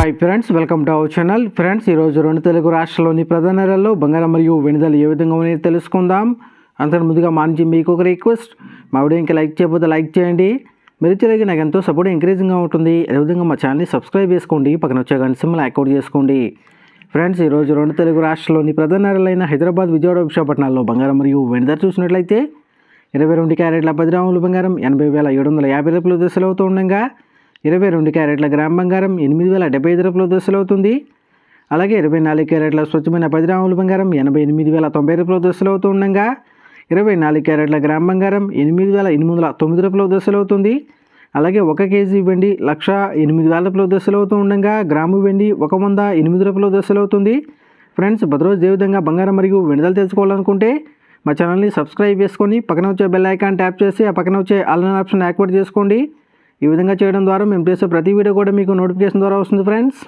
Hi friends, welcome to our channel. Friends, ఈరోజు రెండు తెలుగు రాష్ట్రాల్లోని ప్రధాన నగరాల్లో బంగారం మరియు వెండి ధరలు ఏ విధంగా ఉన్నాయో తెలుసుకుందాం. అంతకు ముందుగా మా నుంచి మీకు ఒక రిక్వెస్ట్, మా వీడియో ఇంకా లైక్ చేయకపోతే లైక్ చేయండి. మీరు ఇచ్చేది నాకు ఎంతో సపోర్ట్ ఎంకరేజింగ్గా ఉంటుంది. అదేవిధంగా మా ఛానల్ని సబ్స్క్రైబ్ చేసుకోండి, పక్కన వచ్చే గంట సింబల్ యాక్టివేట్ చేసుకోండి. ఫ్రెండ్స్, ఈరోజు రెండు తెలుగు రాష్ట్రాల్లోని ప్రధాన నగరాలైన హైదరాబాద్, విజయవాడ, విశాఖపట్నాల్లో బంగారం మరియు వెండి ధర చూసినట్లయితే 22 క్యారెట్ల 10 గ్రాముల బంగారం 80,750 రూపాయల దశలు అవుతూ ఉండగా 22 క్యారెట్ల గ్రామ్ బంగారం 8,075 రూపాయల దశలు అవుతుంది. అలాగే 24 క్యారెట్ల స్వచ్ఛమైన 10 గ్రాముల బంగారం 88,090 రూపాయల దశలు అవుతూ ఉండగా 24 క్యారెట్ల గ్రామ్ బంగారం 8,809 రూపాయల దశలు అవుతుంది. అలాగే 1 కేజీ వెండి 1,08,000 రూపాయల దశలు అవుతూ ఉండగా గ్రాము వెండి 108 రూపాయల దశలు అవుతుంది. ఫ్రెండ్స్, ప్రతిరోజు ఏ విధంగా బంగారం మరియు వెండి ధరలు తెలుసుకోవాలనుకుంటే మా ఛానల్ని సబ్స్క్రైబ్ చేసుకొని పక్కన వచ్చే బెల్ ఐకాన్ ట్యాప్ చేసి ఆ పక్కన వచ్చే ఆల్ అనే ఆప్షన్ యాక్టివేట్ చేసుకోండి. ఈ విధంగా చేయడం ద్వారా మేము చేసే ప్రతి వీడియో కూడా మీకు నోటిఫికేషన్ ద్వారా వస్తుంది. ఫ్రెండ్స్.